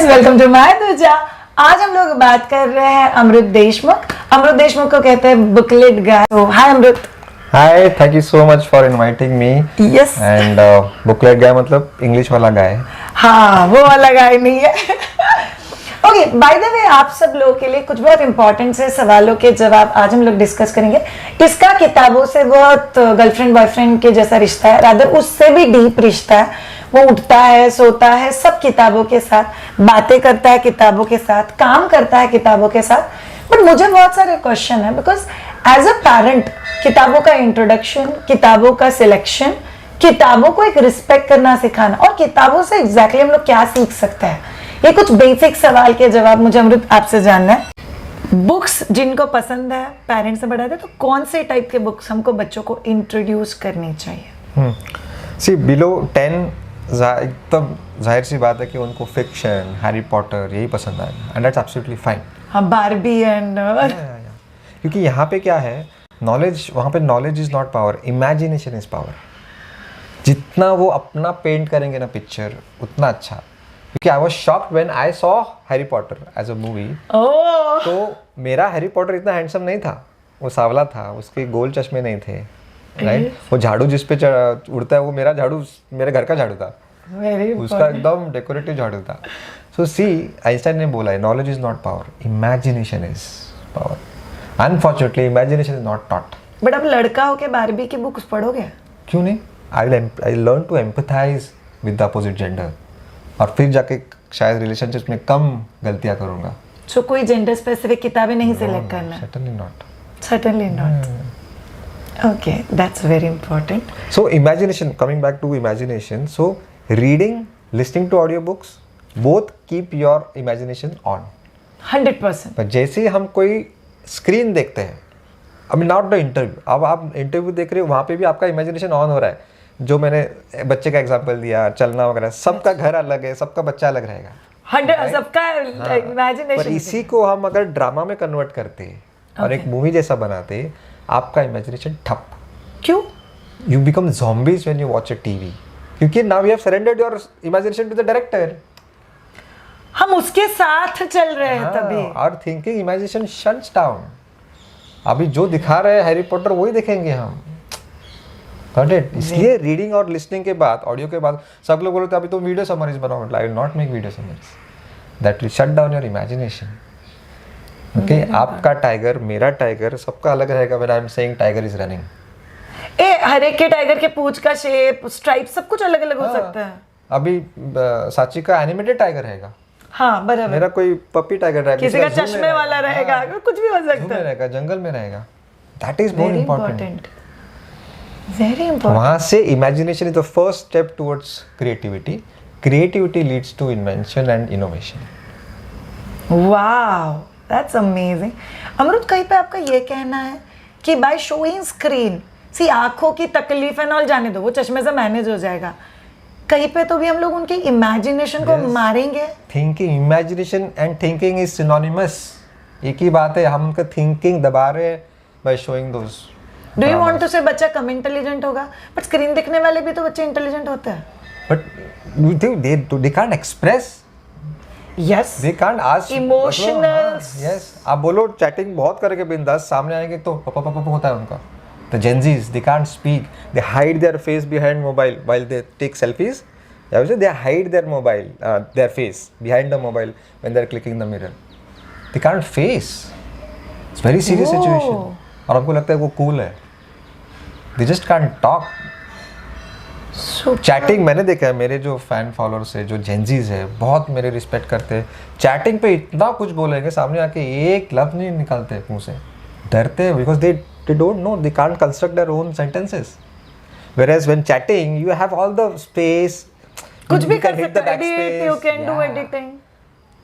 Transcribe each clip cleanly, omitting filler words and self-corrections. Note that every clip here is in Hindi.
फ्रेंड्स, वेलकम टू माय दूजा। आज हम लोग बात कर रहे हैं अमृत देशमुख। अमृत देशमुख को कहते हैं booklet guy. Hi Amrit. Hi, thank you so much for inviting me. Yes. And booklet guy मतलब इंग्लिश वाला गाय। हाँ, वो वाला गाय नहीं है। ओके, बाय द वे, आप सब लोगों के लिए कुछ बहुत इंपॉर्टेंट से सवालों के जवाब आज हम लोग डिस्कस करेंगे। इसका किताबों से बहुत गर्लफ्रेंड बॉयफ्रेंड के जैसा रिश्ता है, रादर उससे भी डीप रिश्ता है। वो उठता है, सोता है, सब किताबों के साथ, बातें करता है किताबों के साथ, काम करता है किताबों के साथ। बट मुझे बहुत सारे क्वेश्चन है, बिकॉज एज अ पेरेंट किताबों का इंट्रोडक्शन, किताबों का सिलेक्शन, किताबों को एक रिस्पेक्ट करना सिखाना, और किताबों से एग्जैक्टली हम लोग क्या सीख सकते हैं, ये कुछ बेसिक सवाल के जवाब मुझे अमृत आपसे जानना है। बुक्स जिनको पसंद है, पेरेंट्स से बढ़ाते, तो कौन से टाइप के बुक्स हमको बच्चों को इंट्रोड्यूस करनी चाहिए? सी बिलो 10 एकदम जाहिर सी बात है कि उनको फिक्शन, हैरी पॉटर यही पसंद आएगा, एंड दैट्स एब्सोल्युटली फाइन। हाँ, बारबी एंड क्योंकि यहाँ पे क्या है, नॉलेज, वहाँ पे knowledge is not power, imagination is power. जितना वो अपना पेंट करेंगे ना पिक्चर, उतना अच्छा। क्योंकि I was shocked when I saw Harry Potter as a movie. तो मेरा हैरी पॉटर इतना हैंडसम नहीं था, वो सांवला था, उसके गोल चश्मे नहीं थे, राइट? वो झाड़ू जिस पे उड़ता है वो मेरा झाड़ू, मेरे घर का झाड़ू था, उसका एकदम डेकोरेटिव झाड़ू था। सो सी, आइंस्टाइन ने बोला है, knowledge is not power, imagination is power. Unfortunately imagination is not taught. But अब लड़का होके बारबी की बुक्स पढ़ोगे? क्यों नहीं? I learn to empathise with the opposite gender, और फिर जाके शायद रिलेशनशिप में कम गलतियां करूंगा। सो कोई जेंडर स्पेसिफिक किताबें नहीं सिलेक्ट करना? Certainly not. Okay, that's very important. So imagination, coming back to imagination, so reading, listening to audiobooks, both keep your imagination on. 100%. पर जैसे ही हम कोई स्क्रीन देखते हैं, I mean not the interview, अब आप इंटरव्यू देख रहे हो, वहाँ पे भी आपका इमेजिनेशन ऑन हो रहा है। जो मैंने बच्चे का एग्जांपल दिया, चलना वगैरह, सबका घर अलग है, सबका बच्चा अलग रहेगा, 100 सबका इमेजिनेशन। पर इसी को हम अगर ड्रामा में कन्वर्ट करते और एक मूवी जैसा बनाते, आपका इमेजिनेशन ठप। क्यों? You become zombies when you watch a TV. क्योंकि now you have surrendered your imagination to the director. हम उसके साथ चल रहे हैं तभी। और thinking imagination shuts down. अभी जो दिखा रहे हैं हैरी पॉटर वही देखेंगे हम। Got it? इसलिए रीडिंग और लिसनिंग के बाद, ऑडियो के बाद, सब लोग बोलते अभी तो वीडियो समरीज बनाओ। I will not make video summaries. That will shut down your imagination. Okay, आपका टाइगर, मेरा टाइगर, सबका अलग रहेगा। When I am saying tiger is running, हर एक के टाइगर के पूंछ का शेप, स्ट्राइप, सब कुछ अलग अलग हो सकता है। अभी साची का एनिमेटेड टाइगर रहेगा। हाँ, बराबर। मेरा कोई पपी टाइगर रहेगा, किसी का चश्मे वाला रहेगा, कुछ भी हो सकता है, रहेगा, जंगल में रहेगा। That is more important, very important. वहां से imagination is the first step towards creativity. Creativity leads to invention and innovation. Wow, that's amazing. Amrit, कहीं पे आपका ये कहना है कि बाय शोइंग स्क्रीन, सी आंखों की तकलीफ है ना, जाने दो, वो चश्मे से मैनेज हो जाएगा, कहीं पे तो भी हम लोग उनकी इमेजिनेशन को मारेंगे। Thinking, imagination and thinking is synonymous, एक ही बात है। हम उनका थिंकिंग दबा रहे हैं by showing those. Do you want to say बच्चा कम इंटेलिजेंट होगा? बट स्क्रीन देखने वाले भी तो बच्चे इंटेलिजेंट होते हैं। But they can't express. Yes. They can't ask Emotionals. Yes. आप बोलो चैटिंग बहुत करके बिंदास, सामने आएंगे तो पपा पपा होता है उनका। The Gen Zs, they can't speak. They hide their face behind mobile while they take selfies. They hide their mobile, their face behind the mobile when they're clicking the mirror. They can't face. It's very serious situation. और हमको लगता है वो cool है. They just can't talk. Chatting मैंने देखा है, मेरे जो फैन फॉलोअर्स है, जो जेंजीज है, बहुत मेरे रिस्पेक्ट करते हैं। चैटिंग पे इतना कुछ बोलेंगे, सामने आके एक लफ्ज नहीं निकालते मुंह से, डरते हैं, because they don't know, they can't construct their own sentences. Whereas when chatting you have all the space, कुछ भी कर सकते हो, you can do editing,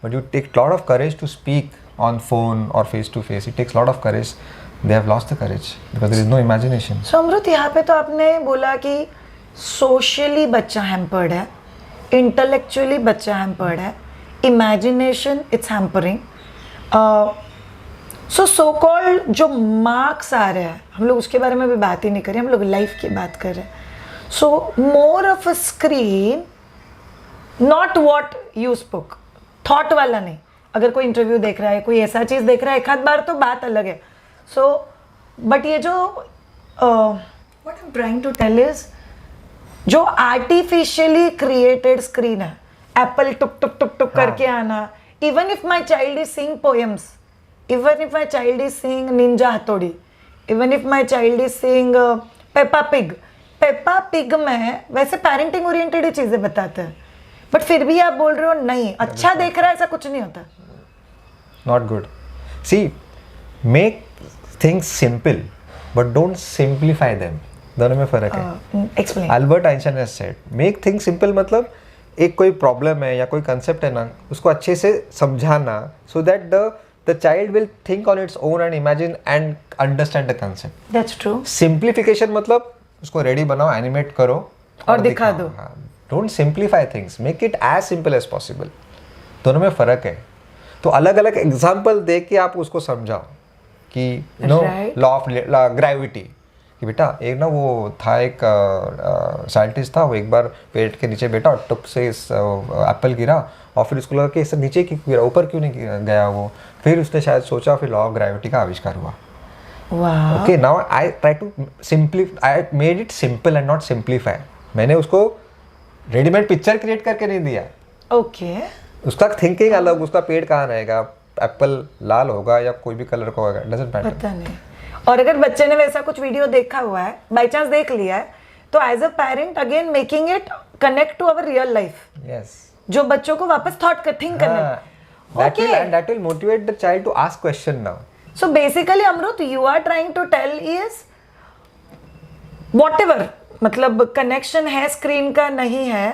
but you take lot of courage to speak on phone और face to face. It takes lot of courage. They have lost the courage because there is no imagination. So Amrit, यहाँ पे तो आपने बोला कि सोशली बच्चा हैम्पर्ड है, इंटेलेक्चुअली बच्चा हैम्पर्ड है, imagination it's hampering. So called जो मार्क्स आ रहे हैं, हम लोग उसके बारे में भी बात ही नहीं कर रहे, हम लोग लाइफ की बात कर रहे हैं। So more of a screen, not what you spoke, thought वाला नहीं। अगर कोई इंटरव्यू देख रहा है, कोई ऐसा चीज देख रहा है एक आध बार तो बात अलग है। सो बट ये जो what I am trying to tell is, जो आर्टिफिशियली क्रिएटेड स्क्रीन है, एप्पल टुक टुक टुक टुक करके आना, even if my child is sing poems, even if my child is sing ninja Hattori, even if my child is sing Peppa Pig में वैसे पेरेंटिंग ओरिएंटेड ही चीजें बताते हैं, बट फिर भी आप बोल रहे हो नहीं अच्छा देख रहा है, ऐसा कुछ नहीं होता। Not good. See, make things simple but don't simplify them, दोनों में फर्क है। Explain. Albert Einstein has said make things simple, मतलब एक कोई प्रॉब्लम है या कोई कंसेप्ट है ना, उसको अच्छे से समझाना, so that the child will think on its own and imagine and understand the concept. That's true. Simplification मतलब उसको रेडी बनाओ, एनिमेट करो और दिखा दो। Don't simplify things, make it as simple as possible. दोनों में फर्क है। तो अलग अलग एग्जाम्पल दे के आप उसको समझाओ कि you know law of gravity, कि बेटा एक ना वो था एक साइंटिस्ट था, वो एक बार पेड़ के नीचे बैठा और टुक से इस एप्पल गिरा और फिर उसको लगा कि इससे नीचे क्यों गिरा, ऊपर क्यों नहीं गया वो, फिर उसने शायद सोचा, फिर लॉ ऑफ ग्रेविटी का आविष्कार हुआ। Wow. Okay, now I try to I made it simple and not simplify. मैंने उसको रेडीमेड पिक्चर क्रिएट करके नहीं दिया। ओके। उसका थिंकिंग अलग, उसका पेड़ कहाँ रहेगा, एप्पल लाल होगा या कोई भी कलर का होगा, डजंट मैटर। पता नहीं। और अगर बच्चे ने वैसा कुछ वीडियो देखा हुआ है, बाई चांस देख लिया है, तो as a parent again making it connect to our real life. Yes. जो बच्चों को वापस थॉट थिंक करने। That will motivate the child to ask question now. So basically Amrit, you are trying to tell is whatever, मतलब कनेक्शन है स्क्रीन का नहीं है,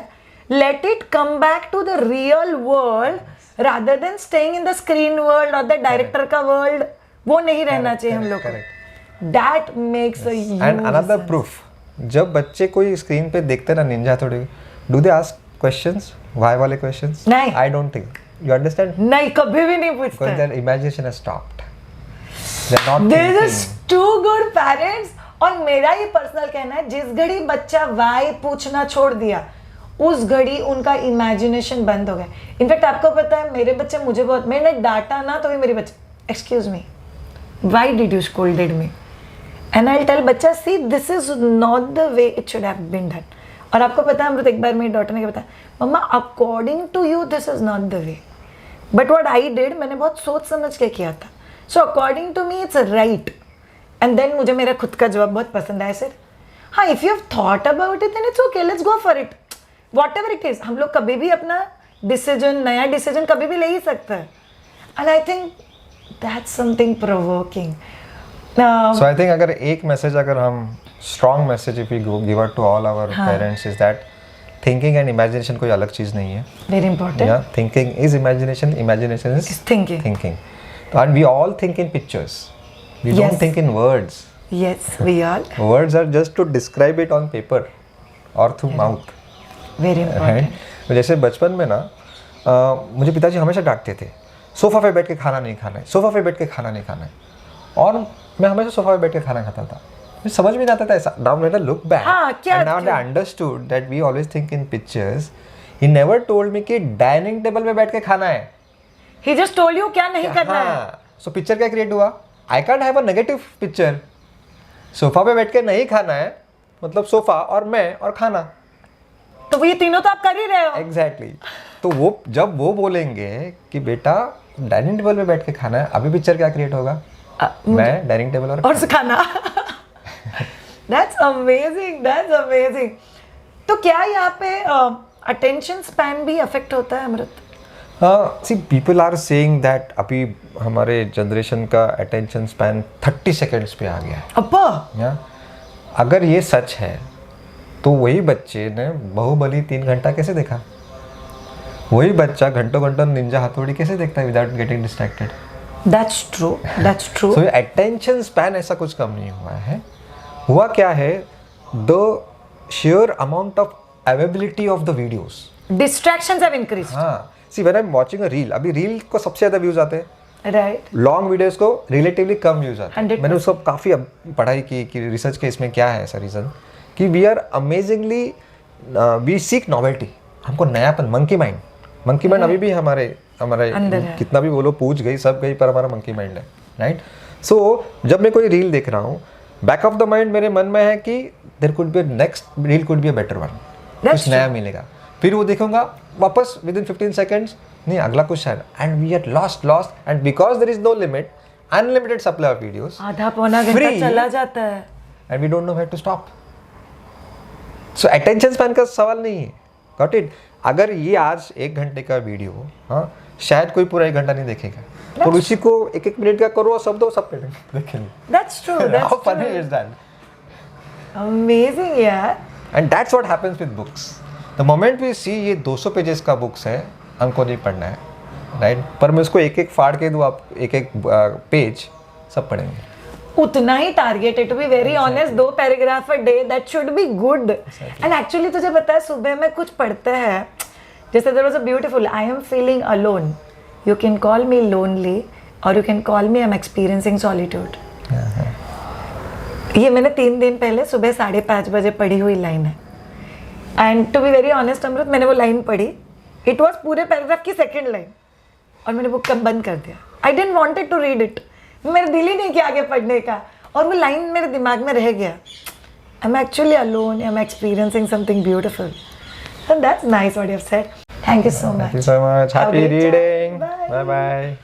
let it come back to the real world rather than staying in the screen world और the director का world, वो नहीं रहना चाहिए हम लोग को। That makes a huge And another sense. proof, जब बच्चे कोई स्क्रीन पे देखते ना निंजा थोड़ी, do they ask questions, why वाले questions? नहीं। I don't think. You understand? नहीं, कभी भी नहीं पूछते। Because their imagination has stopped. They're not This thinking. is too good parents। और मेरा ये पर्सनल कहना है, जिस घड़ी बच्चा वाई पूछना छोड़ दिया, उस घड़ी उनका इमेजिनेशन बंद हो गया। इनफैक्ट आपको पता है, मेरे बच्चे मुझे बहुत, मैंने डांटा ना तो भी मेरे बच्चे, excuse me, why did you scolded me, and I tell बच्चा, see this is not the way it should have been done. और आपको पता है अमृत, एक बार मेरी डॉटर ने क्या बताया, mama according to you this is not the way, but what I did, मैंने बहुत सोच समझ के किया था, so according to me it's right. And then मुझे मेरा खुद का जवाब बहुत पसंद आया, सर हाँ, if you have thought about it then it's okay, let's go for it, whatever it is. हम लोग कभी भी अपना डिसीजन, नया डिसीजन कभी भी ले ही सकते हैं। And I think that's something provoking. So I think अगर एक मैसेज, अगर हम strong message if we give out to all our parents is that thinking and imagination कोई अलग चीज़ नहीं है। Very important. Yeah, thinking is imagination, imagination is thinking. And we all think in pictures. We don't Yes. think in words. Yes, we all. Words are just to describe it on paper or through mouth. Very important. Right? जैसे बचपन में ना मुझे पिताजी हमेशा डांटते थे, सोफा पे बैठ के खाना नहीं खाना है, सोफा पे बैठ के खाना नहीं खाना है, और मैं हमेशा सोफा पे बैठ के खाना खाता था। मुझे समझ में नहीं आता था ऐसा। Now when I look back, क्या and now I understood that we always think in pictures. He never told me कि डाइनिंग टेबल पे बैठ के खाना है। He just told you क्या नहीं करना है। सो पिक्चर क्या क्रिएट हुआ? I can't have a negative picture. Sofa पे बैठ के नहीं खाना है, मतलब सोफा और मैं और खाना, तो ये तीनों तो आप कर ही रहे हो। एग्जैक्टली तो वो जब वो बोलेंगे कि बेटा डाइनिंग टेबल पे बैठ के खाना है, अभी पिक्चर क्या क्रिएट होगा? मैं डाइनिंग टेबल और खाना। That's amazing, that's amazing। तो क्या यहाँ पे अटेंशन स्पैन भी अफेक्ट होता है Amrit? See people are saying that अभी हमारे जनरेशन का अटेंशन स्पैन 30 सेकेंड्स पे आ गया है। अब्बा, या अगर ये सच है तो वही बच्चे ने बाहुबली 3 घंटा कैसे देखा? वही बच्चा घंटों घंटों निंजा हथौड़ी कैसे देखता है without getting distracted? That's true, that's true। So attention span ऐसा कुछ कम नहीं हुआ है। हुआ क्या है? The share amount of availability of the videos, Distractions have increased। हाँ, see when I am watching a reel, अभी रील को सबसे ज्यादा व्यूज आते हैं, राइट। लॉन्ग वीडियोस को रिलेटिवली कम व्यूज आते हैं। 100%। मैंने मैंने उसको काफ़ी पढ़ाई की कि रिसर्च के इसमें क्या है ऐसा रीज़न कि we are amazingly we seek novelty, हमको नयापन, मंकी माइंड अभी भी हमारे हमारा अंदर है। कितना भी बोलो पूछ गई सब गई पर हमारा मंकी माइंड है, राइट? सो जब मैं कोई रील देख रहा हूँ, बैक ऑफ द माइंड मेरे मन में है कि there could be next reel could be a better one, कुछ नया मिलेगा। फिर वो देखूंगा वापस विद इन 15 सेकेंड्स, नहीं अगला कुछ है, and we are lost and because there is no limit, unlimited supply of videos, आधा पौना घंटा चला जाता है and we don't know where to stop. So attention span का सवाल नहीं है, गॉट इट? अगर ये आज 1 घंटे का वीडियो, हाँ शायद कोई पूरा 1 घंटा नहीं देखेगा, तो उसी को 1-1 मिनट का करो, सब दो सब देखेंगे। That's true, that's How funny true. is that? Amazing यार। And that's what happens with books. The moment we see ये 200 पेजेस का बुक्स है, हमको नहीं पढ़ना है, राइट? पर मैं उसको एक-एक फाड़ के दूँ, आप एक-एक पेज सब पढ़ेंगे। उतना ही टारगेट है, to be very honest, 2 paragraph a day, that should be good. And actually तुझे पता है, सुबह में कुछ पढ़ते हैं, जैसे there was a beautiful, I am feeling alone, you can call me lonely और you can call me I am experiencing solitude. ये मैंने 3 दिन पहले सुबह 5:30 बजे पढ़ी हुई लाइन है। And to be very honest Amrit, मैंने वो लाइन पढ़ी, इट वॉज पूरे पैराग्राफ की 2nd लाइन, और मैंने बुक कब बंद कर दिया। I didn't wanted to read it, मेरा दिल ही नहीं किया आगे पढ़ने का, और वो लाइन मेरे दिमाग में रह गया, I am actually alone, I am experiencing something beautiful. So that's nice what you've said. Thank you so much. Thank you so much. Have a Happy great time. reading. Bye. Bye bye.